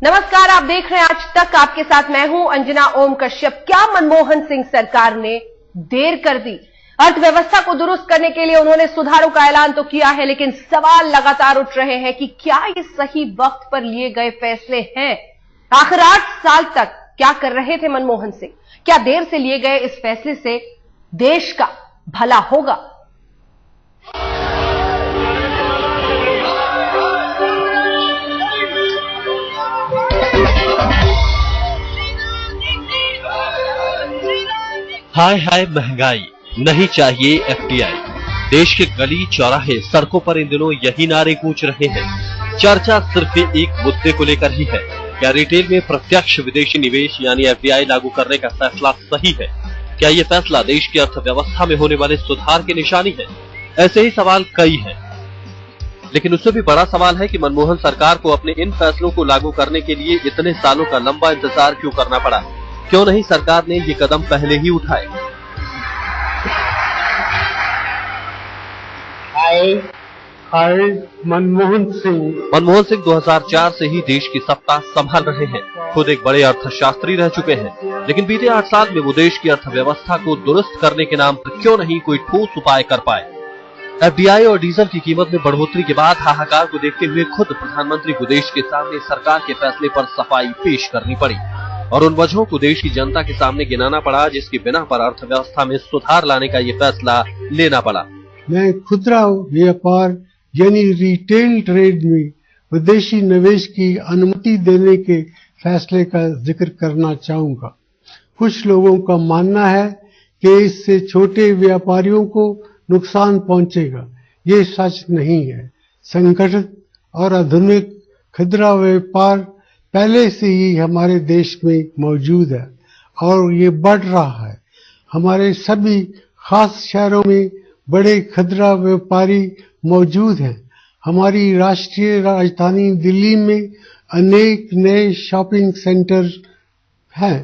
नमस्कार, आप देख रहे हैं आज तक। आपके साथ मैं हूं अंजना ओम कश्यप। क्या मनमोहन सिंह सरकार ने देर कर दी? अर्थव्यवस्था को दुरुस्त करने के लिए उन्होंने सुधारों का ऐलान तो किया है, लेकिन सवाल लगातार उठ रहे हैं कि क्या ये सही वक्त पर लिए गए फैसले हैं? आखिर 8 साल तक क्या कर रहे थे मनमोहन सिंह? क्या देर से लिए गए इस फैसले से देश का भला होगा? हाय हाय महंगाई, नहीं चाहिए एफडीआई। देश के गली चौराहे सड़कों पर इन दिनों यही नारे गूंज रहे हैं। चर्चा सिर्फ एक मुद्दे को लेकर ही है, क्या रिटेल में प्रत्यक्ष विदेशी निवेश यानी एफडीआई लागू करने का फैसला सही है? क्या ये फैसला देश की अर्थव्यवस्था में होने वाले सुधार की निशानी है? ऐसे ही सवाल कई हैं, लेकिन उससे भी बड़ा सवाल है कि मनमोहन सरकार को अपने इन फैसलों को लागू करने के लिए इतने सालों का लंबा इंतजार क्यों करना पड़ा? क्यों नहीं सरकार ने ये कदम पहले ही उठाए? हाय मनमोहन सिंह 2004 से ही देश की सत्ता संभाल रहे हैं। खुद एक बड़े अर्थशास्त्री रह चुके हैं, लेकिन बीते 8 साल में वो देश की अर्थव्यवस्था को दुरुस्त करने के नाम पर क्यों नहीं कोई ठोस उपाय कर पाए? एफडीआई और डीजल की कीमत में बढ़ोतरी के बाद हाहाकार को देखते हुए खुद प्रधानमंत्री को देश के सामने सरकार के फैसले पर सफाई पेश करनी पड़ी और उन वजहों को देश की जनता के सामने गिनाना पड़ा जिसकी बिना पर अर्थव्यवस्था में सुधार लाने का ये फैसला लेना पड़ा। मैं खुदरा व्यापार यानी रिटेल ट्रेड में विदेशी निवेश की अनुमति देने के फैसले का जिक्र करना चाहूंगा। कुछ लोगों का मानना है कि इससे छोटे व्यापारियों को नुकसान पहुंचेगा। ये सच नहीं है। संगठित और आधुनिक खुदरा व्यापार पहले से ही हमारे देश में मौजूद है और ये बढ़ रहा है। हमारे सभी खास शहरों में बड़े खुदरा व्यापारी मौजूद हैं। हमारी राष्ट्रीय राजधानी दिल्ली में अनेक नए शॉपिंग सेंटर हैं,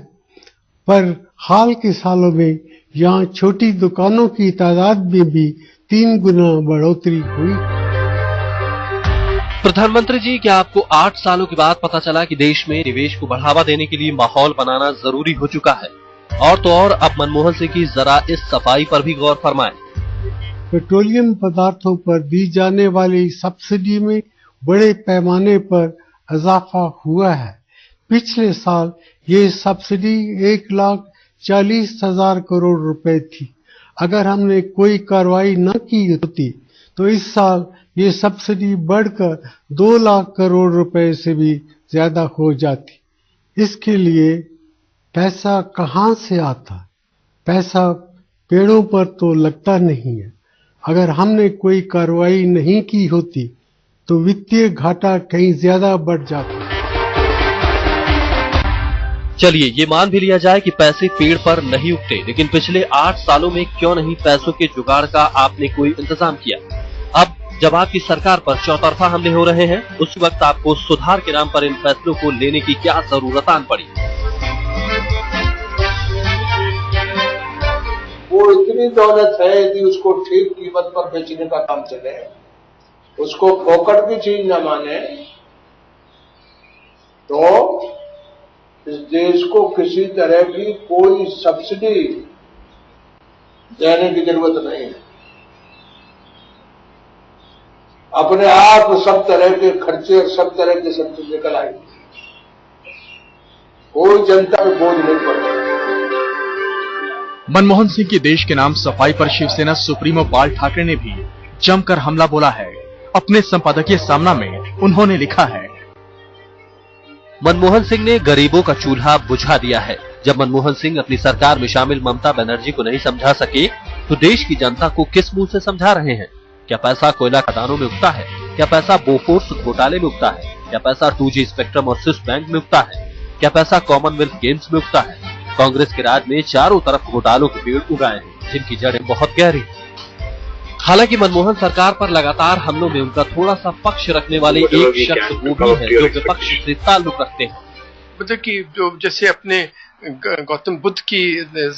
पर हाल के सालों में यहाँ छोटी दुकानों की तादाद में भी 3 गुना बढ़ोतरी हुई। प्रधानमंत्री जी, क्या आपको 8 सालों के बाद पता चला कि देश में निवेश को बढ़ावा देने के लिए माहौल बनाना जरूरी हो चुका है? और तो और अब मनमोहन सिंह की जरा इस सफाई पर भी गौर फरमाएं। पेट्रोलियम पदार्थों पर दी जाने वाली सब्सिडी में बड़े पैमाने पर इजाफा हुआ है। पिछले साल ये सब्सिडी 1,40,000 करोड़ रुपए थी। अगर हमने कोई कार्रवाई न की होती तो इस साल ये सब्सिडी बढ़कर 2 लाख करोड़ रुपए से भी ज्यादा हो जाती। इसके लिए पैसा कहाँ से आता? पैसा पेड़ों पर तो लगता नहीं है। अगर हमने कोई कार्रवाई नहीं की होती तो वित्तीय घाटा कहीं ज्यादा बढ़ जाता। चलिए ये मान भी लिया जाए कि पैसे पेड़ पर नहीं उगते, लेकिन पिछले 8 सालों में क्यों नहीं पैसों के जुगाड़ का आपने कोई इंतजाम किया? अब जब आपकी सरकार पर चौतरफा हमले हो रहे हैं, उस वक्त आपको सुधार के नाम पर इन फैसलों को लेने की क्या जरूरत आन पड़ी? वो इतनी दौलत है, यदि उसको ठीक कीमत पर बेचने का काम चले, उसको फोकट की चीज न माने, तो इस देश को किसी तरह की कोई सब्सिडी देने की जरूरत नहीं है। अपने आप सब तरह के खर्चे और सब तरह की सब्सिडी निकल आएगी। कोई जनता पे बोझ नहीं पड़ेगा। मनमोहन सिंह की देश के नाम सफाई पर शिवसेना सुप्रीमो बाल ठाकरे ने भी जमकर हमला बोला है। अपने संपादकीय सामना में उन्होंने लिखा है, मनमोहन सिंह ने गरीबों का चूल्हा बुझा दिया है। जब मनमोहन सिंह अपनी सरकार में शामिल ममता बनर्जी को नहीं समझा सके तो देश की जनता को किस मुंह से समझा रहे हैं? क्या पैसा कोयला खदानों में उगता है? क्या पैसा बोफोर्स घोटाले में उगता है? क्या पैसा 2G स्पेक्ट्रम और स्विस बैंक में उगता है? क्या पैसा कॉमनवेल्थ गेम्स में उगता है? कांग्रेस के राज में चारों तरफ घोटालों के पेड़ उगाए हैं, जिनकी जड़ें बहुत गहरी हैं। हालांकि मनमोहन सरकार पर लगातार हमलों में उनका थोड़ा सा पक्ष रखने वाले एक शख्स वो भी है जो विपक्ष से ताल्लुक रखते हैं। मतलब कि जो जैसे अपने गौतम बुद्ध की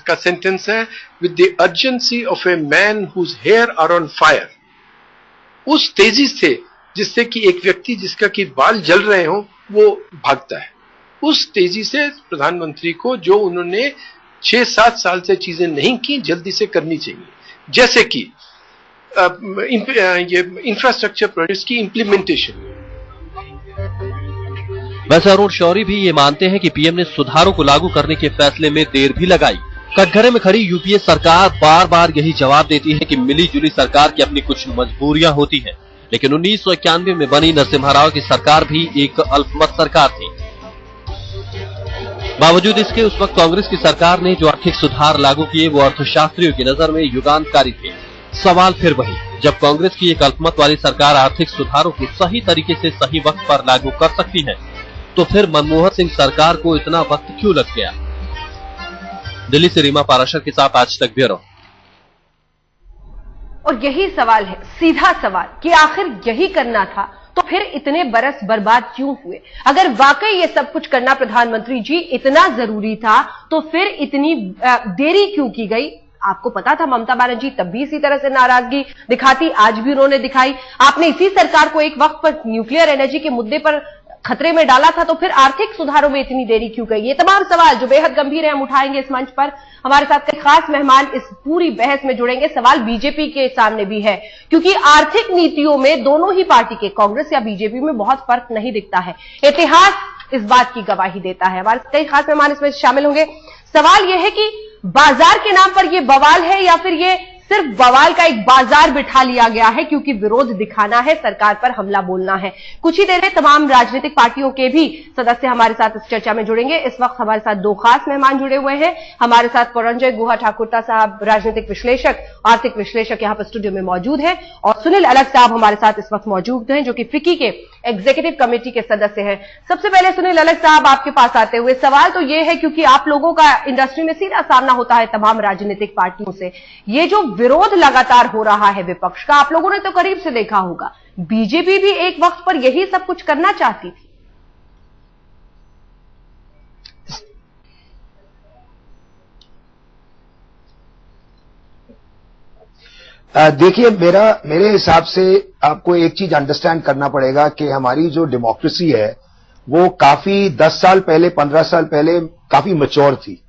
का सेंटेंस है, with the urgency of a man whose hair are on fire, उस तेजी से जिससे कि एक व्यक्ति जिसका कि बाल जल रहे हो वो भागता है। उस तेजी से प्रधानमंत्री को जो उन्होंने 6-7 साल से चीजें नहीं की जल्दी से करनी चाहिए, जैसे कि ये इंफ्रास्ट्रक्चर प्रोजेक्ट्स की इंप्लीमेंटेशन। वैसे अरुण शौरी भी ये मानते हैं कि पीएम ने सुधारों को लागू करने के फैसले में देर भी लगाई। कटघरे में खड़ी यूपीए सरकार बार बार यही जवाब देती है कि मिली जुली सरकार की अपनी कुछ मजबूरियां होती हैं, लेकिन 1991 में बनी नरसिम्हा राव की सरकार भी एक अल्पमत सरकार थी। बावजूद इसके उस वक्त कांग्रेस की सरकार ने जो आर्थिक सुधार लागू किए वो अर्थशास्त्रियों की नजर में युगांतकारी थे। सवाल फिर वही, जब कांग्रेस की एक अल्पमत वाली सरकार आर्थिक सुधारों को सही तरीके से सही वक्त पर लागू कर सकती है, तो फिर मनमोहन सिंह सरकार को इतना वक्त क्यों लग गया? दिल्ली से रीमा पाराशर के साथ आज तक ब्यूरो। और यही सवाल है, सीधा सवाल, कि आखिर यही करना था तो फिर इतने बरस बर्बाद क्यों हुए? अगर वाकई ये सब कुछ करना प्रधानमंत्री जी इतना जरूरी था तो फिर इतनी देरी क्यों की गई? आपको पता था ममता बनर्जी तब भी इसी तरह से नाराजगी दिखाती, आज भी उन्होंने दिखाई। आपने इसी सरकार को एक वक्त पर न्यूक्लियर एनर्जी के मुद्दे पर खतरे में डाला था, तो फिर आर्थिक सुधारों में इतनी देरी क्यों गई? ये तमाम सवाल जो बेहद गंभीर है हम उठाएंगे इस मंच पर। हमारे साथ कई खास मेहमान इस पूरी बहस में जुड़ेंगे। सवाल बीजेपी के सामने भी है, क्योंकि आर्थिक नीतियों में दोनों ही पार्टी के, कांग्रेस या बीजेपी में बहुत फर्क नहीं दिखता है। इतिहास इस बात की गवाही देता है। हमारे कई खास मेहमान इसमें शामिल होंगे। सवाल यह है कि बाजार के नाम पर यह बवाल है या फिर ये सिर्फ बवाल का एक बाजार बिठा लिया गया है क्योंकि विरोध दिखाना है, सरकार पर हमला बोलना है। कुछ ही देर में तमाम राजनीतिक पार्टियों के भी सदस्य हमारे साथ इस चर्चा में जुड़ेंगे। इस वक्त हमारे साथ दो खास मेहमान जुड़े हुए हैं। हमारे साथ पुरंजय गुहा ठाकुरता साहब, राजनीतिक विश्लेषक, आर्थिक विश्लेषक, यहां पर स्टूडियो में मौजूद है, और सुनील अलग साहब हमारे साथ इस वक्त मौजूद हैं, जो कि फिक्की के एग्जीक्यूटिव कमेटी के सदस्य हैं। सबसे पहले सुनील अलग साहब, आपके पास आते हुए सवाल तो यह है, क्योंकि आप लोगों का इंडस्ट्री में सीधा सामना होता है तमाम राजनीतिक पार्टियों से, ये जो विरोध लगातार हो रहा है विपक्ष का, आप लोगों ने तो करीब से देखा होगा, बीजेपी भी एक वक्त पर यही सब कुछ करना चाहती थी। देखिए, मेरे हिसाब से आपको एक चीज अंडरस्टैंड करना पड़ेगा कि हमारी जो डेमोक्रेसी है वो काफी 10 साल पहले, 15 साल पहले काफी मैच्योर थी।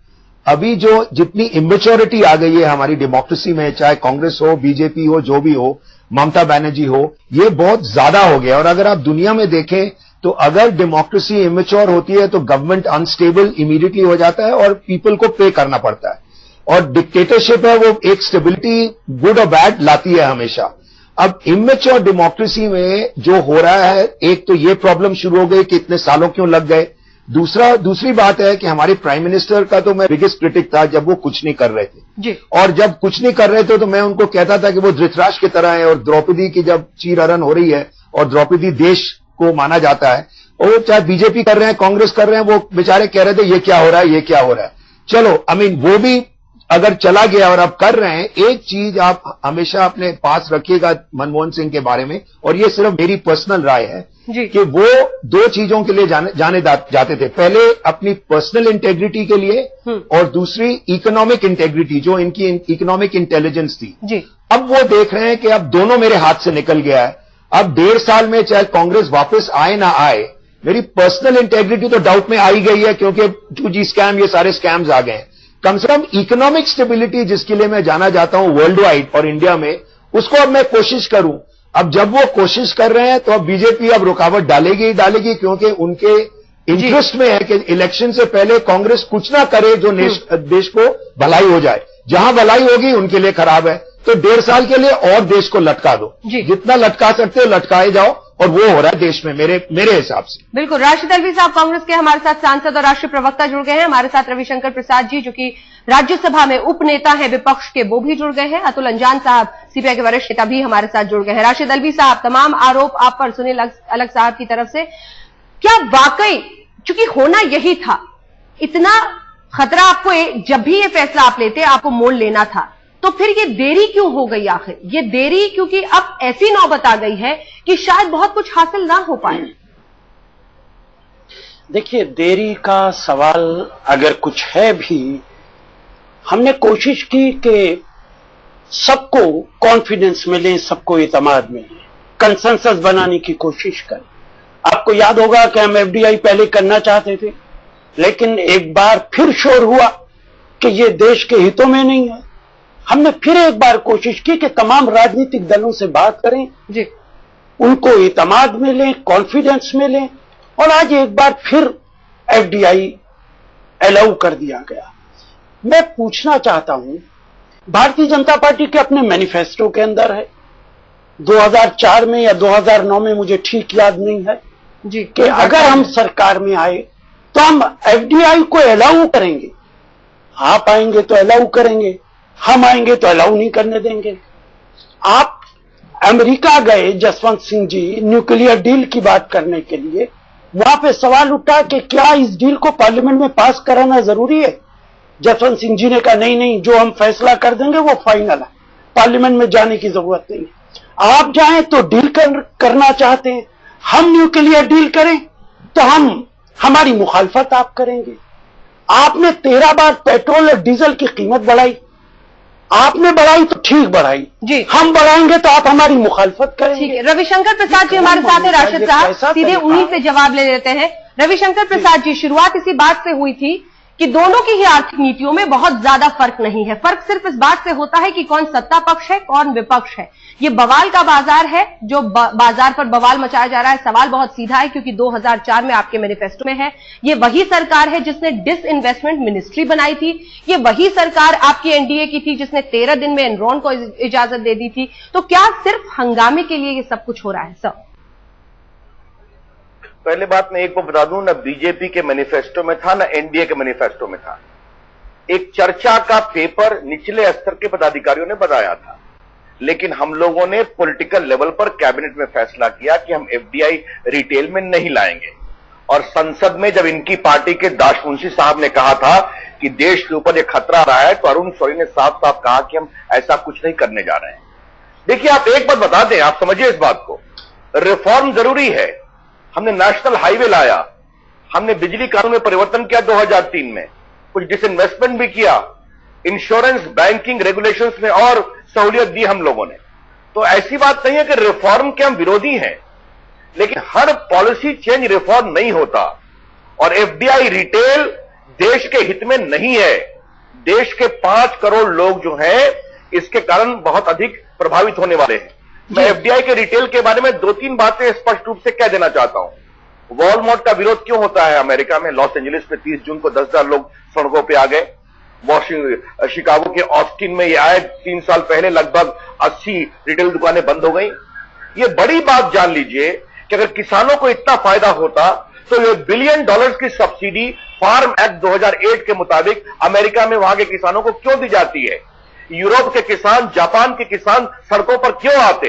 अभी जो जितनी इमेच्योरिटी आ गई है हमारी डेमोक्रेसी में, चाहे कांग्रेस हो, बीजेपी हो, जो भी हो, ममता बनर्जी हो, ये बहुत ज्यादा हो गया। और अगर आप दुनिया में देखें तो अगर डेमोक्रेसी इमेच्योर होती है तो गवर्नमेंट अनस्टेबल इमीडिएटली हो जाता है और पीपल को पे करना पड़ता है। और डिक्टेटरशिप है वो एक स्टेबिलिटी गुड और बैड लाती है हमेशा। अब इमेच्योर डेमोक्रेसी में जो हो रहा है, एक तो ये प्रॉब्लम शुरू हो गई कि इतने सालों क्यों लग गए। दूसरी बात है कि हमारे प्राइम मिनिस्टर का तो मैं बिगेस्ट क्रिटिक था जब वो कुछ नहीं कर रहे थे जी। और जब कुछ नहीं कर रहे थे तो मैं उनको कहता था कि वो धृतराष्ट्र की तरह है। और द्रौपदी की जब चीरहरण हो रही है और द्रौपदी देश को माना जाता है, और चाहे बीजेपी कर रहे हैं, कांग्रेस कर रहे हैं, वो बेचारे कह रहे थे ये क्या हो रहा है, ये क्या हो रहा है। चलो, वो भी अगर चला गया और अब कर रहे हैं, एक चीज आप हमेशा अपने पास रखिएगा मनमोहन सिंह के बारे में, और ये सिर्फ मेरी पर्सनल राय है कि वो दो चीजों के लिए जाने जाते थे। पहले अपनी पर्सनल इंटेग्रिटी के लिए और दूसरी इकोनॉमिक इंटेग्रिटी, जो इनकी इकोनॉमिक इंटेलिजेंस थी जी। अब वो देख रहे हैं कि अब दोनों मेरे हाथ से निकल गया है। अब 1.5 साल में चाहे कांग्रेस वापस आए ना आए, मेरी पर्सनल इंटेग्रिटी तो डाउट में आई गई है, क्योंकि 2G स्कैम, ये सारे स्कैम्स आ गए हैं। कम से कम इकोनॉमिक स्टेबिलिटी जिसके लिए मैं जाना चाहता हूं वर्ल्ड वाइड और इंडिया में, उसको अब मैं कोशिश करूं। अब जब वो कोशिश कर रहे हैं तो अब बीजेपी अब रुकावट डालेगी ही डालेगी, क्योंकि उनके इंटरेस्ट में है कि इलेक्शन से पहले कांग्रेस कुछ ना करे जो देश को भलाई हो जाए। जहां भलाई होगी उनके लिए खराब है। तो 1.5 साल के लिए और देश को लटका दो, जितना लटका सकते हो लटकाए जाओ, और वो हो रहा है देश में मेरे हिसाब से। बिल्कुल। राशिद अल्वी साहब कांग्रेस के हमारे साथ सांसद और राष्ट्रीय प्रवक्ता जुड़ गए हैं। हमारे साथ रविशंकर प्रसाद जी, जो कि राज्यसभा में उपनेता है विपक्ष के, वो भी जुड़ गए हैं। अतुल अंजान साहब, सीपीआई के वरिष्ठ नेता, भी हमारे साथ जुड़ गए हैं। राशिद अल्वी साहब, तमाम आरोप आप पर सुनील अलग साहब की तरफ से, क्या वाकई चूंकि होना यही था, इतना खतरा आपको जब भी ये फैसला आप लेते आपको मोड़ लेना था, तो फिर ये देरी क्यों हो गई? आखिर ये देरी क्योंकि अब ऐसी नौबत आ गई है कि शायद बहुत कुछ हासिल ना हो पाए। देखिए, देरी का सवाल अगर कुछ है भी, हमने कोशिश की कि सबको कॉन्फिडेंस मिले, सबको इत्मीनान मिले, कंसेंसस बनाने की कोशिश करें। आपको याद होगा कि हम एफडीआई पहले करना चाहते थे, लेकिन एक बार फिर शोर हुआ कि ये देश के हितों में नहीं है। हमने फिर एक बार कोशिश की कि तमाम राजनीतिक दलों से बात करें जी, उनको इतमाद में लें, कॉन्फिडेंस में लें, और आज एक बार फिर एफडीआई अलाउ कर दिया गया। मैं पूछना चाहता हूं, भारतीय जनता पार्टी के अपने मैनिफेस्टो के अंदर है 2004 में या 2009 में, मुझे ठीक याद नहीं है जी, कि अगर हम सरकार में आए तो हम एफडीआई को अलाउ करेंगे। आप आएंगे तो अलाउ करेंगे, हम आएंगे तो अलाउ नहीं करने देंगे। आप अमेरिका गए जसवंत सिंह जी न्यूक्लियर डील की बात करने के लिए, वहां पे सवाल उठा कि क्या इस डील को पार्लियामेंट में पास कराना जरूरी है। जसवंत सिंह जी ने कहा नहीं, जो हम फैसला कर देंगे वो फाइनल है, पार्लियामेंट में जाने की जरूरत नहीं है। आप जाएं तो डील करना चाहते हैं, हम न्यूक्लियर डील करें तो हमारी मुखालफत आप करेंगे। आपने 13 बार पेट्रोल और डीजल की कीमत बढ़ाई, आपने बढ़ाई तो ठीक बढ़ाई जी, हम बढ़ाएंगे तो आप हमारी मुखालफत करेंगे। ठीक है। रविशंकर प्रसाद जी हमारे साथ हैं, राशिद साहब सीधे उन्हीं से जवाब ले लेते हैं। रविशंकर प्रसाद जी, शुरुआत इसी बात से हुई थी कि दोनों की ही आर्थिक नीतियों में बहुत ज्यादा फर्क नहीं है। फर्क सिर्फ इस बात से होता है कि कौन सत्ता पक्ष है, कौन विपक्ष है। ये बवाल का बाजार है, जो बाजार पर बवाल मचाया जा रहा है। सवाल बहुत सीधा है, क्योंकि 2004 में आपके मैनिफेस्टो में है, ये वही सरकार है जिसने डिसइन्वेस्टमेंट मिनिस्ट्री बनाई थी। ये वही सरकार आपकी एनडीए की थी जिसने 13 दिन में एनरॉन को इजाजत दे दी थी। तो क्या सिर्फ हंगामे के लिए ये सब कुछ हो रहा है? सर, पहले बात मैं एक को बता दूं, ना बीजेपी के मैनिफेस्टो में था, ना एनडीए के मैनिफेस्टो में था। एक चर्चा का पेपर निचले स्तर के पदाधिकारियों ने बताया था, लेकिन हम लोगों ने पॉलिटिकल लेवल पर कैबिनेट में फैसला किया कि हम एफडीआई रिटेल में नहीं लाएंगे। और संसद में जब इनकी पार्टी के दाशमुंशी साहब ने कहा था कि देश के ऊपर एक खतरा आ रहा है, तो अरुण शौरी ने साफ साफ कहा कि हम ऐसा कुछ नहीं करने जा रहे हैं। देखिए, आप एक बात बता दें, आप समझिए इस बात को, रिफॉर्म जरूरी है। हमने नेशनल हाईवे लाया, हमने बिजली कानून में परिवर्तन किया 2003 में, कुछ डिसइन्वेस्टमेंट भी किया, इंश्योरेंस बैंकिंग रेगुलेशंस में और सहूलियत दी हम लोगों ने। तो ऐसी बात नहीं है कि रिफॉर्म के हम विरोधी हैं, लेकिन हर पॉलिसी चेंज रिफॉर्म नहीं होता। और एफडीआई रिटेल देश के हित में नहीं है। देश के 5 करोड़ लोग जो हैं, इसके कारण बहुत अधिक प्रभावित होने वाले हैं। मैं एफडीआई के रिटेल के बारे में 2-3 बातें स्पष्ट रूप से कह देना चाहता हूं। वॉलमार्ट का विरोध क्यों होता है अमेरिका में? लॉस एंजलिस में 30 जून को 10,000 लोग सड़कों पे आ गए। शिकागो के ऑस्टिन में ये आए 3 साल पहले, लगभग 80 रिटेल दुकानें बंद हो गई। ये बड़ी बात जान लीजिए कि अगर किसानों को इतना फायदा होता तो ये $1 बिलियन की सब्सिडी फार्म एक्ट 2008 के मुताबिक अमेरिका में वहां के किसानों को क्यों दी जाती है? यूरोप के किसान, जापान के किसान सड़कों पर क्यों आते?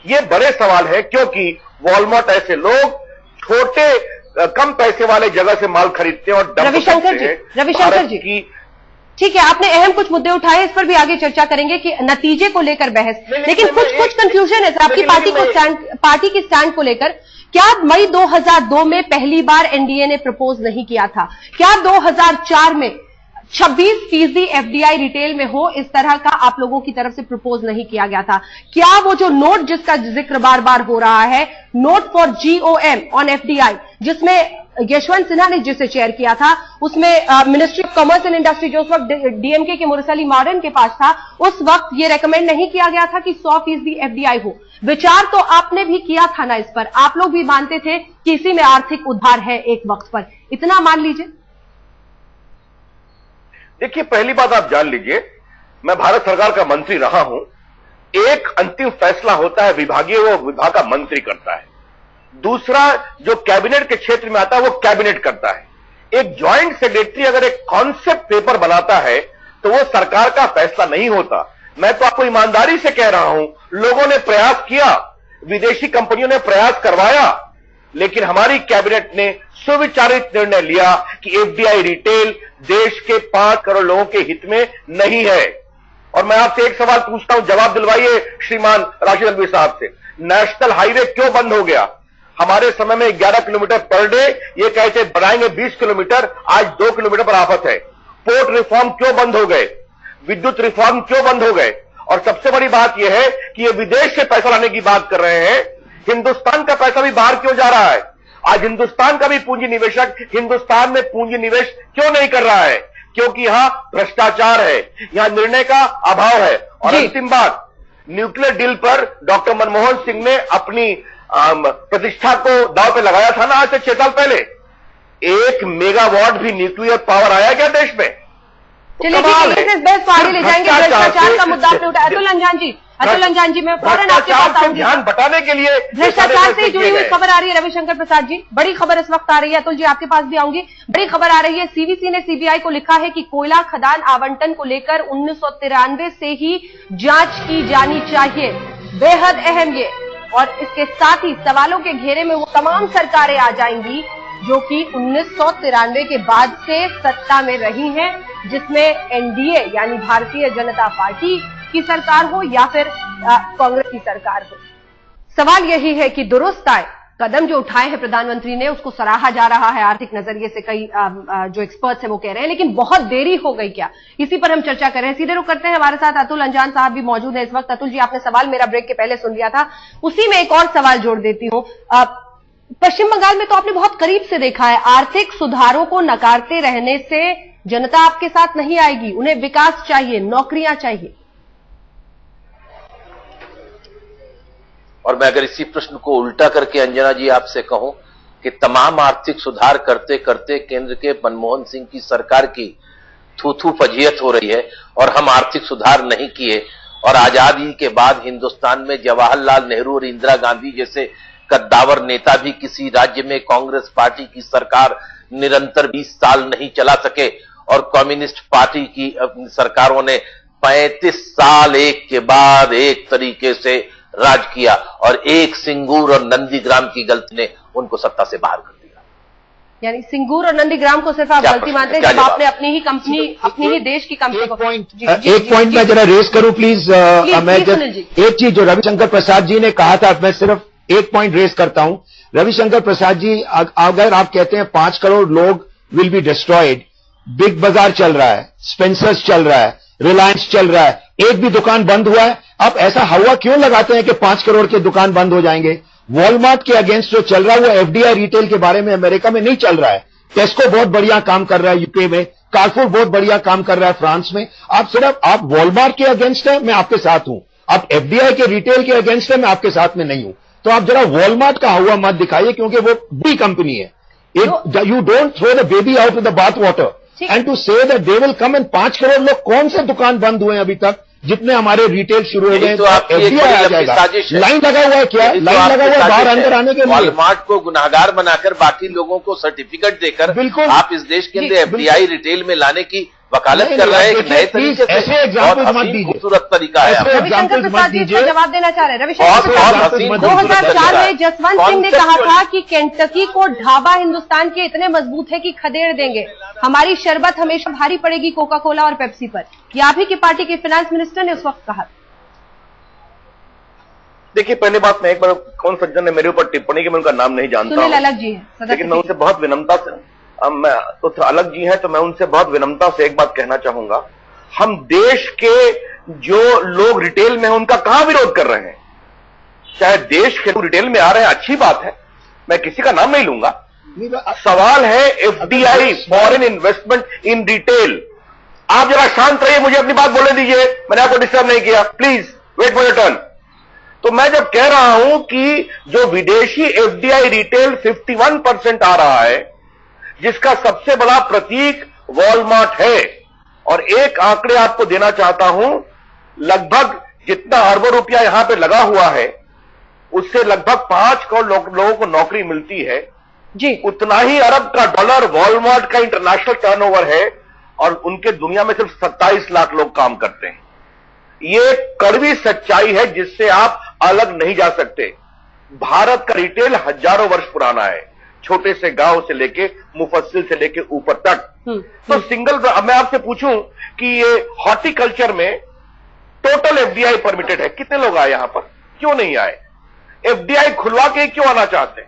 ये बड़े सवाल है, क्योंकि वॉलमार्ट ऐसे लोग छोटे कम पैसे वाले जगह से माल खरीदते हैं और रविशंकर जी, ठीक है, आपने अहम कुछ मुद्दे उठाए, इस पर भी आगे चर्चा करेंगे कि नतीजे को लेकर बहस, लेकिन कुछ कंफ्यूजन है आपकी पार्टी की स्टैंड को लेकर। क्या मई 2002 में पहली बार एनडीए ने प्रपोज नहीं किया था? क्या 2004 में 26% एफडीआई रिटेल में हो, इस तरह का आप लोगों की तरफ से प्रपोज नहीं किया गया था? क्या वो जो नोट जिसका जिक्र बार बार हो रहा है, note for GoM on FDI, जिसमें यशवंत सिन्हा ने जिसे चेयर किया था, उसमें ministry of commerce and industry जो उस वक्त डीएमके के मुरसली मारन के पास था, उस वक्त ये रेकमेंड नहीं किया गया था कि 100% एफडीआई हो। विचार तो आपने भी किया था ना इस पर, आप लोग भी मानते थे कि इसी में आर्थिक उद्धार है एक वक्त पर, इतना मान लीजिए। देखिए, पहली बात आप जान लीजिए, मैं भारत सरकार का मंत्री रहा हूं। एक अंतिम फैसला होता है विभागीय, वो विभाग का मंत्री करता है। दूसरा जो कैबिनेट के क्षेत्र में आता है वो कैबिनेट करता है। एक ज्वाइंट सेक्रेटरी अगर एक कॉन्सेप्ट पेपर बनाता है तो वो सरकार का फैसला नहीं होता। मैं तो आपको ईमानदारी से कह रहा हूं, लोगों ने प्रयास किया, विदेशी कंपनियों ने प्रयास करवाया, लेकिन हमारी कैबिनेट ने सुविचारित निर्णय लिया कि एफडीआई रिटेल देश के 5 करोड़ लोगों के हित में नहीं है। और मैं आपसे एक सवाल पूछता हूं, जवाब दिलवाइए श्रीमान राशिद अलवी साहब से। नेशनल हाईवे क्यों बंद हो गया? हमारे समय में 11 किलोमीटर पर डे, ये कहते बढ़ाएंगे 20 किलोमीटर, आज 2 किलोमीटर पर आफत है। पोर्ट रिफॉर्म क्यों बंद हो गए? विद्युत रिफॉर्म क्यों बंद हो गए? और सबसे बड़ी बात यह है कि ये विदेश से पैसा लाने की बात कर रहे हैं, हिंदुस्तान का पैसा भी बाहर क्यों जा रहा है? आज हिंदुस्तान का भी पूंजी निवेशक हिंदुस्तान में पूंजी निवेश क्यों नहीं कर रहा है? क्योंकि यहां भ्रष्टाचार है, यहां निर्णय का अभाव है। और अंतिम बात, न्यूक्लियर डील पर डॉक्टर मनमोहन सिंह ने अपनी प्रतिष्ठा को दांव पे लगाया था ना, आज से 6 साल पहले। 1 मेगावाट भी न्यूक्लियर पावर आया क्या देश में? चलिए ठीक है, इस बहस को आगे ले जाएंगे। भ्रष्टाचार का मुद्दा आपने उठाया। अतुल अंजान जी, मैं फौरन आपके पास आऊंगी। ध्यान बटाने के लिए भ्रष्टाचार से जुड़ी हुई खबर आ रही है रविशंकर प्रसाद जी, बड़ी खबर इस वक्त आ रही है। अतुल जी आपके पास भी आऊंगी। बड़ी खबर आ रही है, सीवीसी ने सीबीआई को लिखा है कि कोयला खदान आवंटन को लेकर 1993 से ही जांच की जानी चाहिए। बेहद अहम ये, और इसके साथ ही सवालों के घेरे में वो तमाम सरकारें आ जाएंगी जो कि 1993 के बाद से सत्ता में रही हैं, जिसमें एनडीए यानी भारतीय जनता पार्टी की सरकार हो या फिर कांग्रेस की सरकार हो। सवाल यही है कि दुरुस्त आए कदम जो उठाए हैं प्रधानमंत्री ने, उसको सराहा जा रहा है आर्थिक नजरिए से, कई जो एक्सपर्ट्स हैं वो कह रहे हैं, लेकिन बहुत देरी हो गई क्या? इसी पर हम चर्चा कर रहे हैं। सीधे रुख करते हैं, हमारे साथ अतुल अंजान साहब भी मौजूद है इस वक्त। अतुल जी, आपने सवाल मेरा ब्रेक के पहले सुन लिया था, उसी में एक और सवाल जोड़ देती हूं। पश्चिम बंगाल में तो आपने बहुत करीब से देखा है, आर्थिक सुधारों को नकारते रहने से जनता आपके साथ नहीं आएगी, उन्हें विकास चाहिए, नौकरियां चाहिए। और मैं अगर इसी प्रश्न को उल्टा करके अंजना जी आपसे कहूं कि तमाम आर्थिक सुधार करते करते केंद्र के मनमोहन सिंह की सरकार की थू-थू फजीयत हो रही है और हम आर्थिक सुधार नहीं किए, और आजादी के बाद हिंदुस्तान में जवाहरलाल नेहरू और इंदिरा गांधी जैसे कद्दावर नेता भी किसी राज्य में कांग्रेस पार्टी की सरकार निरंतर 20 साल नहीं चला सके, और कम्युनिस्ट पार्टी की सरकारों ने 35 साल एक के बाद एक तरीके से राज किया, और एक सिंगूर और नंदीग्राम की गलती ने उनको सत्ता से बाहर कर दिया। यानी सिंगूर और नंदीग्राम को सिर्फ आप गलती मानते हैं जब आपने अपनी ही कंपनी, अपनी ही देश की कंपनी को। एक पॉइंट मैं जरा रेस करूं प्लीज। मैं एक चीज जो रविशंकर प्रसाद जी ने कहा था, मैं सिर्फ एक पॉइंट रेस करता हूं। रविशंकर प्रसाद जी, अगर आप कहते हैं 5 करोड़ लोग विल बी डिस्ट्रॉयड, बिग बाजार चल रहा है, स्पेंसर्स चल रहा है, रिलायंस चल रहा है, एक भी दुकान बंद हुआ है, आप ऐसा हवा क्यों लगाते हैं कि 5 करोड़ के दुकान बंद हो जाएंगे? वॉलमार्ट के अगेंस्ट जो चल रहा है वो एफडीआई रिटेल के बारे में अमेरिका में नहीं चल रहा है। टेस्को बहुत बढ़िया काम कर रहा है यूके में, कारफूर बहुत बढ़िया काम कर रहा है फ्रांस में। आप वॉलमार्ट के अगेंस्ट है, मैं आपके साथ हूं। आप एफडीआई के रिटेल के अगेंस्ट है, मैं आपके साथ में नहीं हूं। तो आप जरा वॉलमार्ट का हवा मत दिखाइए, क्योंकि वो बड़ी कंपनी है। You don't throw the baby out with the bath water and to say that they will come. And 5 crore लोग कौन से दुकान बंद हुए हैं अभी तक? जितने हमारे रिटेल शुरू हो गए, तो एफडीआई आ जाएगा। लाइन लगा हुआ है क्या? लाइन लगा हुआ है बाहर अंदर आने के लिए। वॉलमार्ट को गुनाहगार बनाकर बाकी लोगों को सर्टिफिकेट देकर बिल्कुल आप इस देश के अंदर एफडीआई रिटेल में लाने की वकालत कर रहे हैं एक नए तरीके से। ऐसे एग्जाम्पल मत दीजिए, खूबसूरत तरीका है। रविशंकर प्रसाद जी इसका जवाब देना चाह रहे हैं। रविशंकर प्रसाद जी, 2004 में जसवंत सिंह ने कहा था कि केंटकी को ढाबा हिंदुस्तान के इतने मजबूत है कि खदेड़ देंगे, हमारी शरबत हमेशा भारी पड़ेगी कोका कोला और पेप्सी पर। ये आप ही की पार्टी के फाइनेंस मिनिस्टर ने उस वक्त कहा। देखिए, पहली बात, मैं एक बार कौन सज्जन ने मेरे ऊपर टिप्पणी की, मैं उनका नाम नहीं जानता सुनील अलग जी है, लेकिन मैं उनसे बहुत विनम्रता से, मैं तो अलग जी हैं, तो मैं उनसे बहुत विनम्रता से एक बात कहना चाहूंगा। हम देश के जो लोग रिटेल में हैं उनका कहां विरोध कर रहे हैं? चाहे देश के लोग रिटेल में आ रहे हैं, अच्छी बात है, मैं किसी का नाम नहीं लूंगा। सवाल है FDI, foreign investment in retail. आप जरा शांत रहिए, मुझे अपनी बात बोलने दीजिए, मैंने आपको डिस्टर्ब नहीं किया, please wait for your turn. तो मैं जब कह रहा हूं कि जो विदेशी एफडीआई रिटेल 51% आ रहा है, जिसका सबसे बड़ा प्रतीक वॉलमार्ट है, और एक आंकड़े आपको देना चाहता हूं, लगभग जितना अरबों रुपया यहां पे लगा हुआ है, उससे लगभग 5 करोड़ लोगों को नौकरी मिलती है जी। उतना ही अरब का डॉलर वॉलमार्ट का इंटरनेशनल टर्नओवर है, और उनके दुनिया में सिर्फ 27 लाख लोग काम करते हैं। ये कड़वी सच्चाई है जिससे आप अलग नहीं जा सकते। भारत का रिटेल हजारों वर्ष पुराना है, छोटे से गांव से लेके मुफस्सिल से लेके ऊपर तक। तो सिंगल, अब मैं आपसे पूछूं कि ये हॉर्टिकल्चर में टोटल एफडीआई परमिटेड है, कितने लोग आए यहां पर? क्यों नहीं आए? एफडीआई खुलवा के क्यों आना चाहते हैं?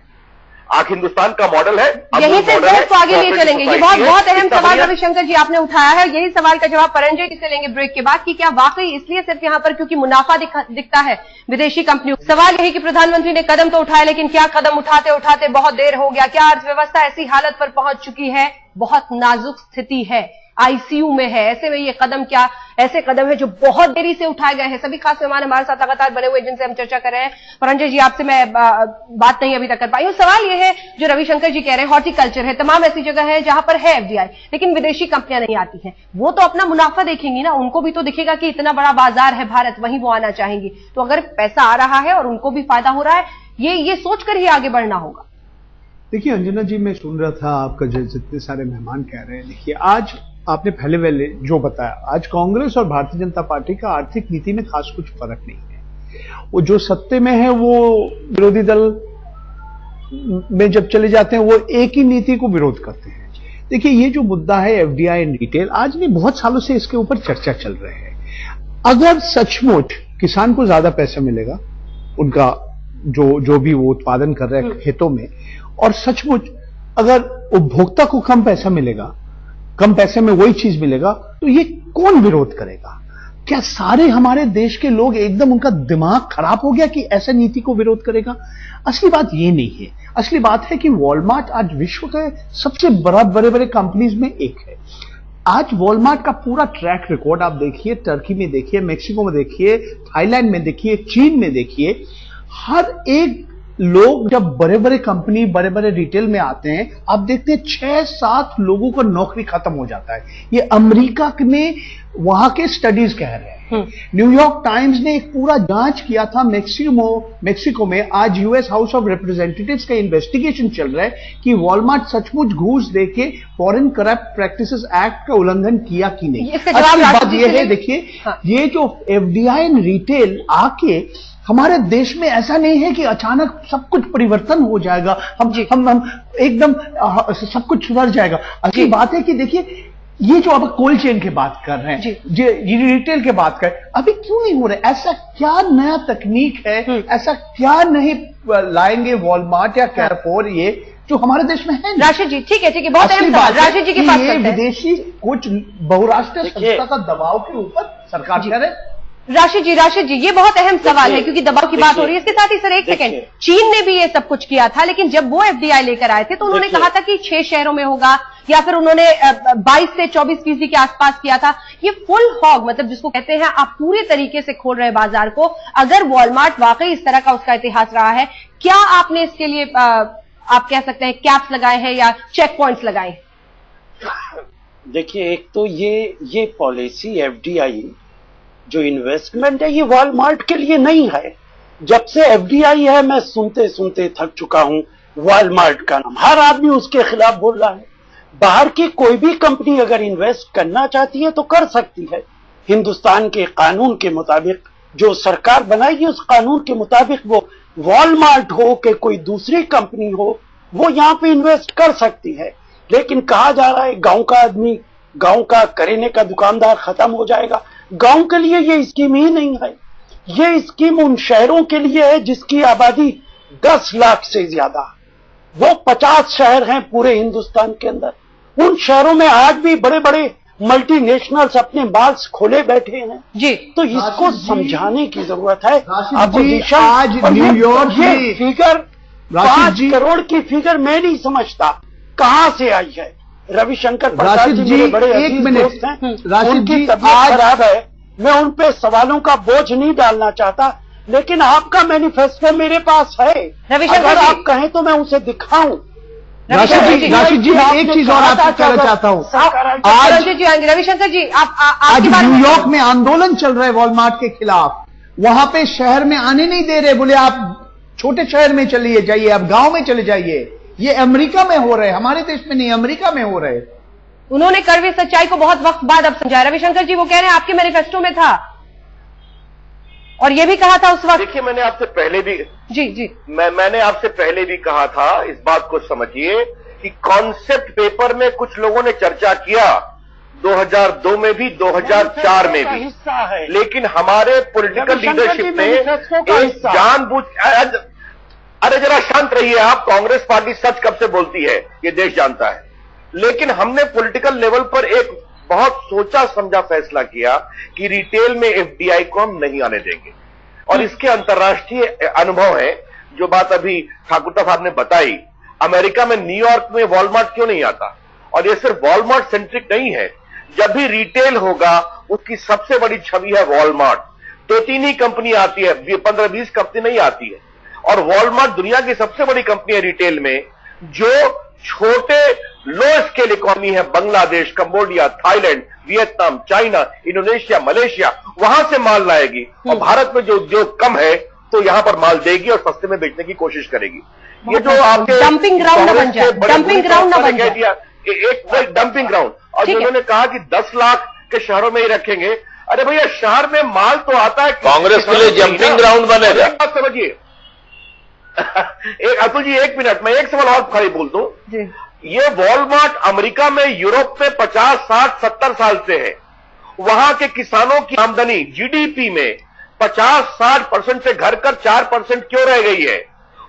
आज हिंदुस्तान का मॉडल है, यही से ब्रेक को आगे लिए चलेंगे। ये बहुत अहम सवाल रविशंकर जी आपने उठाया है। यही सवाल का जवाब परंजय जी से लेंगे ब्रेक के बाद कि क्या वाकई इसलिए सिर्फ यहाँ पर क्योंकि मुनाफा दिखता है विदेशी कंपनियों। सवाल यही कि प्रधानमंत्री ने कदम तो उठाया, लेकिन क्या कदम उठाते उठाते बहुत देर हो गया? क्या अर्थव्यवस्था ऐसी हालत पर पहुंच चुकी है, बहुत नाजुक स्थिति है, आईसीयू में है? ऐसे में ये कदम क्या ऐसे कदम है जो बहुत देरी से उठाए गए हैं? सभी खास मेहमान हमारे साथ लगातार बने हुए जिनसे हम चर्चा कर रहे हैं। परंजय जी आपसे मैं बात नहीं अभी तक कर पाई हूं। सवाल ये है जो रविशंकर जी कह रहे हैं, हॉर्टिकल्चर है, तमाम ऐसी जगह है जहां पर है एफडीआई, लेकिन विदेशी कंपनियां नहीं आती हैं। वो तो अपना मुनाफा देखेंगी ना, उनको भी तो दिखेगा कि इतना बड़ा बाजार है भारत, वहीं वो आना चाहेंगी। तो अगर पैसा आ रहा है और उनको भी फायदा हो रहा है, ये सोचकर ही आगे बढ़ना होगा। देखिए अंजना जी, मैं सुन रहा था आपका जितने सारे मेहमान कह रहे हैं। देखिए आज आपने पहले जो बताया, आज कांग्रेस और भारतीय जनता पार्टी का आर्थिक नीति में खास कुछ फर्क नहीं है। वो जो सत्ते में है वो विरोधी दल में जब चले जाते हैं वो एक ही नीति को विरोध करते हैं। देखिए ये जो मुद्दा है एफडीआई एंड रिटेल, आज नहीं बहुत सालों से इसके ऊपर चर्चा चल रही है। अगर सचमुच किसान को ज्यादा पैसा मिलेगा, उनका जो भी वो उत्पादन कर रहे हैं खेतों में, और सचमुच अगर उपभोक्ता को कम पैसा मिलेगा, कम पैसे में वही चीज मिलेगा, तो ये कौन विरोध करेगा? क्या सारे हमारे देश के लोग एकदम उनका दिमाग खराब हो गया कि ऐसा नीति को विरोध करेगा? असली बात ये नहीं है। असली बात है कि वॉलमार्ट आज विश्व के सबसे बड़े कंपनीज में एक है। आज वॉलमार्ट का पूरा ट्रैक रिकॉर्ड आप देखिए, टर्की में देखिए, मेक्सिको में देखिए, थाईलैंड में देखिए, चीन में देखिए, हर एक लोग जब बड़े कंपनी बड़े रिटेल में आते हैं, आप देखते हैं 6-7 लोगों का नौकरी खत्म हो जाता है। ये अमेरिका में वहां के स्टडीज कह रहे हैं। न्यूयॉर्क टाइम्स ने एक पूरा जांच किया था मेक्सिको में। आज यूएस हाउस ऑफ रिप्रेजेंटेटिव्स का इन्वेस्टिगेशन चल रहा है कि वॉलमार्ट सचमुच घूस देके फॉरेन करप्ट प्रैक्टिसेस एक्ट का उल्लंघन किया कि नहीं। असली बात यह है, देखिए ये जो एफडीआई एंड रिटेल आके हमारे देश में ऐसा नहीं है कि अचानक सब कुछ परिवर्तन हो जाएगा, हम एकदम सब कुछ सुधर जाएगा। असली बात है कि देखिए ये जो अब कोल्ड चेन की बात कर रहे हैं, ये रिटेल की बात कर रहे हैं, अभी क्यों नहीं हो रहा है? ऐसा क्या नया तकनीक है, ऐसा क्या नहीं लाएंगे वॉलमार्ट या कैरपोर ये जो हमारे देश में है? राशिद जी ठीक है, बहुत अहम सवाल राशिद जी के पास ये विदेशी कुछ बहुराष्ट्रीय संस्था का दबाव के ऊपर सरकार कह रहे। राशिद जी ये बहुत अहम सवाल है क्योंकि दबाव की बात हो रही है। इसके साथ ही सर एक सेकंड, चीन ने भी ये सब कुछ किया था, लेकिन जब वो एफडीआई लेकर आए थे तो उन्होंने कहा था कि 6 शहरों में होगा, या फिर उन्होंने 22 से 24% के आसपास किया था। ये फुल हॉग मतलब जिसको कहते हैं, आप पूरे तरीके से खोल रहे हैं बाजार को। अगर वॉलमार्ट वाकई इस तरह का उसका इतिहास रहा है, क्या आपने इसके लिए आप कह सकते हैं कैप्स लगाए हैं या चेक पॉइंट्स लगाए? देखिए एक तो ये पॉलिसी एफडीआई जो इन्वेस्टमेंट है ये वॉलमार्ट के लिए नहीं है। जब से एफडीआई है मैं सुनते सुनते थक चुका हूं वॉलमार्ट का नाम, हर आदमी उसके खिलाफ बोल रहा है। बाहर की कोई भी कंपनी अगर इन्वेस्ट करना चाहती है तो कर सकती है, हिंदुस्तान के कानून के मुताबिक, जो सरकार बनाएगी उस कानून के मुताबिक। वो वॉलमार्ट हो कि कोई दूसरी कंपनी हो, वो यहाँ पे इन्वेस्ट कर सकती है। लेकिन कहा जा रहा है गांव का आदमी, गांव का करेने का दुकानदार खत्म हो जाएगा। गांव के लिए ये स्कीम ही नहीं है, ये स्कीम उन शहरों के लिए है जिसकी आबादी 10 लाख से ज्यादा। वो 50 शहर हैं पूरे हिंदुस्तान के अंदर। उन शहरों में आज भी बड़े बड़े मल्टीनेशनल्स अपने माल्स खोले बैठे हैं जी। तो इसको समझाने की जरूरत है। अपोजिशन आज न्यूयॉर्क में फिगर 5 करोड़ की फिगर मैं नहीं समझता कहां से आई है। रविशंकर प्रसाद जी मेरे बड़े अजीज दोस्त हैं, उनकी तबीयत खराब है, मैं उन पे सवालों का बोझ नहीं डालना चाहता, लेकिन आपका मैनिफेस्टो मेरे पास है। अगर आप कहें तो मैं उसे दिखाऊं। राशिद जी एक चीज और आपसे कहना चाहता हूं। आज रविशंकर जी आज न्यूयॉर्क में आंदोलन चल रहा है वॉलमार्ट के खिलाफ। वहां पे शहर में आने नहीं दे रहे, बोले आप छोटे शहर में चलिए जाइए, आप गांव में चले जाइए। ये अमेरिका में हो रहे हैं, हमारे देश में नहीं, अमेरिका में हो रहे हैं। उन्होंने कड़वी सच्चाई को बहुत वक्त बाद अब समझाया। रविशंकर जी वो कह रहे हैं आपके मैनिफेस्टो में था और ये भी कहा था उस वक्त। देखिए मैंने आपसे पहले भी जी मैंने आपसे पहले भी कहा था, इस बात को समझिए कि कॉन्सेप्ट पेपर में कुछ लोगों ने चर्चा किया 2002 में भी 2004 में भी, अरे जरा शांत रहिए आप। कांग्रेस पार्टी सच कब से बोलती है ये देश जानता है, लेकिन हमने पॉलिटिकल लेवल पर एक बहुत सोचा समझा फैसला किया कि रिटेल में एफडीआई को हम नहीं आने देंगे। और इसके अंतर्राष्ट्रीय अनुभव है। जो बात अभी ठाकुर साहब ने बताई, अमेरिका में न्यूयॉर्क में वॉलमार्ट क्यों नहीं आता, और ये सिर्फ वॉलमार्ट सेंट्रिक नहीं है। जब भी रिटेल होगा उसकी सबसे बड़ी छवि है वॉलमार्ट। 2-3 ही कंपनी आती है, 15-20 कंपनी नहीं आती है। और वॉलमार्ट दुनिया की सबसे बड़ी कंपनी है रिटेल में, जो छोटे लो स्केल इकोनॉमी है, Bangladesh, Cambodia, Thailand, Vietnam, China, Indonesia, Malaysia, वहां से माल लाएगी। और भारत में जो उद्योग कम है तो यहां पर माल देगी और सस्ते में बेचने की कोशिश करेगी। ये जो आपके डंपिंग ग्राउंड न बन जाए, डंपिंग ग्राउंड न बन जाए, एक डंपिंग ग्राउंड। और जो उन्होंने कहा कि 10 लाख के शहरों में ही रखेंगे, अरे भैया शहर में माल तो आता है, कांग्रेस के लिए जंपिंग ग्राउंड बनेगा। समझिए एक अतुल जी, 1 मिनट, मैं एक सवाल और खाली बोल दूं। ये वॉलमार्ट अमेरिका में, यूरोप में 50, 60, 70 साल से है। वहां के किसानों की आमदनी जीडीपी में 50-60% से घटकर 4% क्यों रह गई है?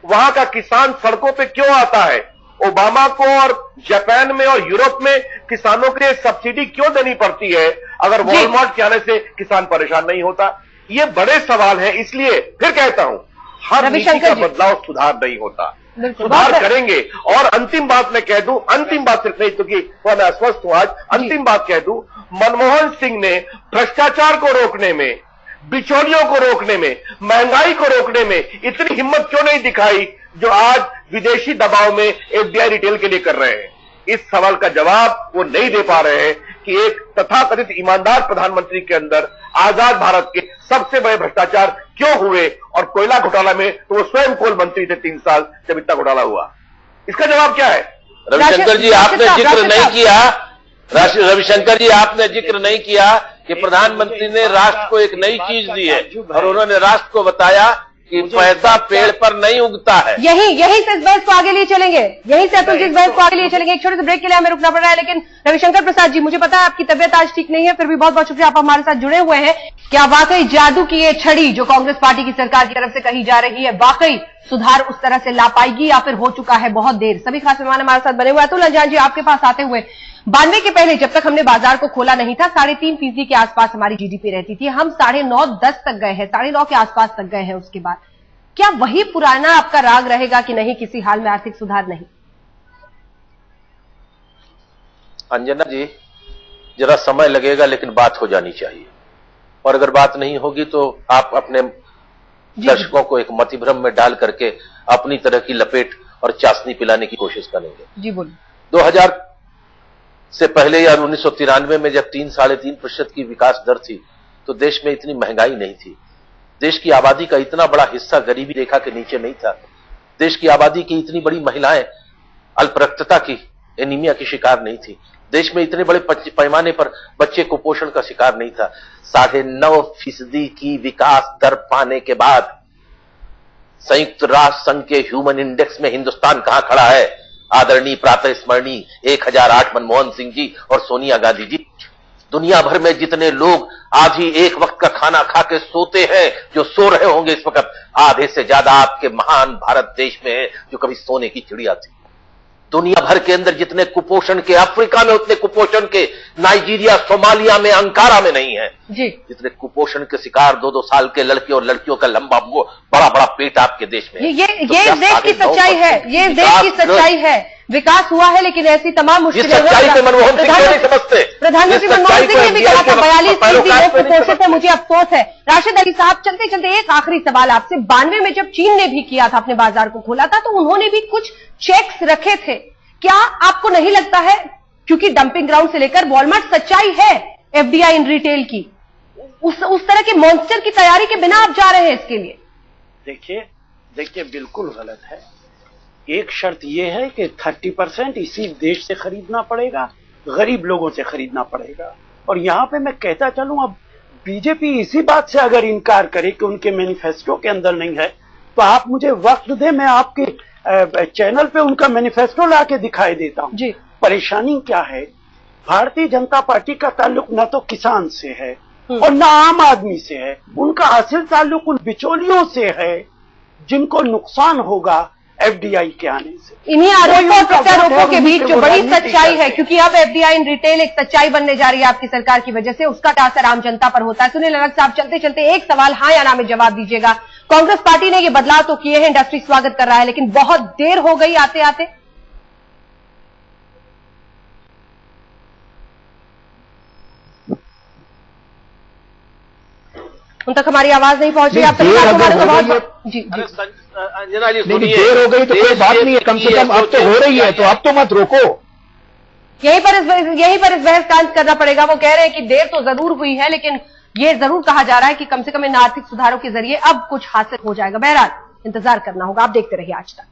वहां का किसान सड़कों पे क्यों आता है? ओबामा को और जापान में और यूरोप में किसानों के लिए सब्सिडी क्यों देनी पड़ती है अगर वॉलमार्ट के आने से किसान परेशान नहीं होता? ये बड़े सवाल हैं। इसलिए फिर कहता हूं, हर नीति का बदलाव सुधार नहीं होता, सुधार करेंगे। और अंतिम बात मैं कह दूं, अंतिम बात सिर्फ नहीं क्योंकि मैं अस्वस्थ हूं आज, अंतिम बात कह दूं, मनमोहन सिंह ने भ्रष्टाचार को रोकने में, बिचौलियों को रोकने में, महंगाई को रोकने में इतनी हिम्मत क्यों नहीं दिखाई जो आज विदेशी दबाव में एफडीआई रिटेल के लिए कर रहे हैं? इस सवाल का जवाब वो नहीं दे पा रहे हैं कि एक तथाकथित ईमानदार प्रधानमंत्री के अंदर आजाद भारत के सबसे बड़े भ्रष्टाचार क्यों हुए? और कोयला घोटाला में तो वो स्वयं कोल मंत्री थे 3 साल जब इतना घोटाला हुआ। इसका जवाब क्या है? रविशंकर जी, आपने जिक्र नहीं किया, रविशंकर जी आपने जिक्र नहीं किया कि प्रधानमंत्री ने राष्ट्र को एक नई चीज दी है और उन्होंने राष्ट्र को बताया कि पैसा पेड़ पर नहीं उगता है। यही से इस बहस को आगे लिए चलेंगे, यहीं से अतुल जी इस बहस को आगे लिए चलेंगे। एक छोटे से ब्रेक के लिए हमें रुकना पड़ रहा है, लेकिन रविशंकर प्रसाद जी, मुझे पता है आपकी तबियत आज ठीक नहीं है, फिर भी बहुत बहुत शुक्रिया आप हमारे साथ जुड़े हुए हैं। क्या वाकई जादू की ये छड़ी जो कांग्रेस पार्टी की सरकार की तरफ से कही जा रही है, वाकई सुधार उस तरह से ला पाएगी या फिर हो चुका है बहुत देर? सभी खास मेहमान हमारे साथ बने हुए। अतुल अंजान जी, आपके पास आते हुए, 92 के पहले जब तक हमने बाजार को खोला नहीं था, 3.5% के आसपास हमारी जीडीपी रहती थी। हम 9.5-10 तक गए हैं, 9.5 के आसपास तक गए हैं। उसके बाद क्या वही पुराना आपका राग रहेगा कि नहीं, किसी हाल में आर्थिक सुधार नहीं? अंजना जी, जरा समय लगेगा लेकिन बात हो जानी चाहिए, और अगर बात नहीं होगी तो आप अपने दर्शकों को एक मतिभ्रम में डाल करके अपनी तरह की लपेट और चाशनी पिलाने की कोशिश करेंगे। जी बोलिए। 2000 से पहले या 1993 में जब 3-3.5% की विकास दर थी तो देश में इतनी महंगाई नहीं थी। देश की आबादी का इतना बड़ा हिस्सा गरीबी रेखा के नीचे नहीं था। देश की आबादी की इतनी बड़ी महिलाएं अल्परक्तता की, एनीमिया की शिकार नहीं थी। देश में इतने बड़े पैमाने पर बच्चे कुपोषण का शिकार नहीं था। 9.5% की विकास दर पाने के बाद संयुक्त राष्ट्र संघ के ह्यूमन इंडेक्स में हिंदुस्तान कहां खड़ा है? आदरणीय प्रातः स्मरणीय 1008 मनमोहन सिंह जी और सोनिया गांधी जी। दुनिया भर में जितने लोग आज ही एक वक्त का खाना खा के सोते हैं, जो सो रहे होंगे इस वक्त, आधे से ज्यादा आपके महान भारत देश में है जो कभी सोने की चिड़िया थी। दुनिया भर के अंदर जितने कुपोषण के, अफ्रीका में उतने कुपोषण के नाइजीरिया, सोमालिया में, अंकारा में नहीं है जी। जितने कुपोषण के शिकार 2-2 साल के लड़के और लड़कियों का लंबा वो बड़ा देश आपके देश में है। ये देश की सच्चाई है, ये देश की सच्चाई है। विकास हुआ है लेकिन ऐसी तमाम मुश्किलें, प्रधानमंत्री मनमोहन सिंह ने भी कहा था 42% लोग कुपोषित है, मुझे अफसोस है। राशिद अली साहब, चलते चलते एक आखिरी सवाल आपसे। 92 में जब चीन ने भी किया था, अपने बाजार को खोला था, तो उन्होंने भी कुछ चेक्स रखे थे। क्या आपको नहीं लगता है, क्योंकि डंपिंग ग्राउंड से लेकर वॉलमार्ट सच्चाई है एफडीआई इन रिटेल की, उस तरह के मॉन्स्टर की तैयारी के बिना आप जा रहे हैं इसके लिए? देखिए बिल्कुल गलत है। एक शर्त यह है कि 30% इसी देश से खरीदना पड़ेगा, गरीब लोगों से खरीदना पड़ेगा। और यहां पे मैं कहता चलूं, अब बीजेपी इसी बात से अगर इनकार करे कि उनके मैनिफेस्टो के अंदर नहीं है, तो आप मुझे वक्त दे, मैं आपके चैनल पे उनका मैनिफेस्टो ला के दिखाई देता हूं। जी। परेशानी क्या है, भारतीय जनता पार्टी का ताल्लुक न तो किसान से है और न आम आदमी से है। उनका असल ताल्लुक उन बिचौलियों से है जिनको नुकसान होगा एफडीआई के आने से। इन्हीं आरोपों और प्रत्यारोपों के बीच जो बड़ी सच्चाई है, क्योंकि अब एफडीआई इन रिटेल एक सच्चाई बनने जा रही है आपकी सरकार की वजह से, उसका क्या असर आम जनता पर होता है। सुनील अलग साहब, चलते चलते एक सवाल हाँ या ना में जवाब दीजिएगा। कांग्रेस पार्टी ने ये बदलाव तो किए हैं, इंडस्ट्री स्वागत कर रहा है, लेकिन बहुत देर हो गई आते आते। उन तक हमारी आवाज नहीं पहुंच रही। आप सभी को बहुत जी अंजना जी सुनिए, देर हो गई तो कोई बात नहीं है, कम से कम अब तो हो रही है, तो अब तो मत रोको। यहीं पर इस बहस का अंत करना पड़ेगा। वो कह रहे हैं कि देर तो जरूर हुई है, लेकिन ये जरूर कहा जा रहा है कि कम से कम इन आर्थिक सुधारों के जरिए अब कुछ हासिल हो जाएगा। बहरहाल इंतजार करना होगा। आप देखते रहिए आज तक।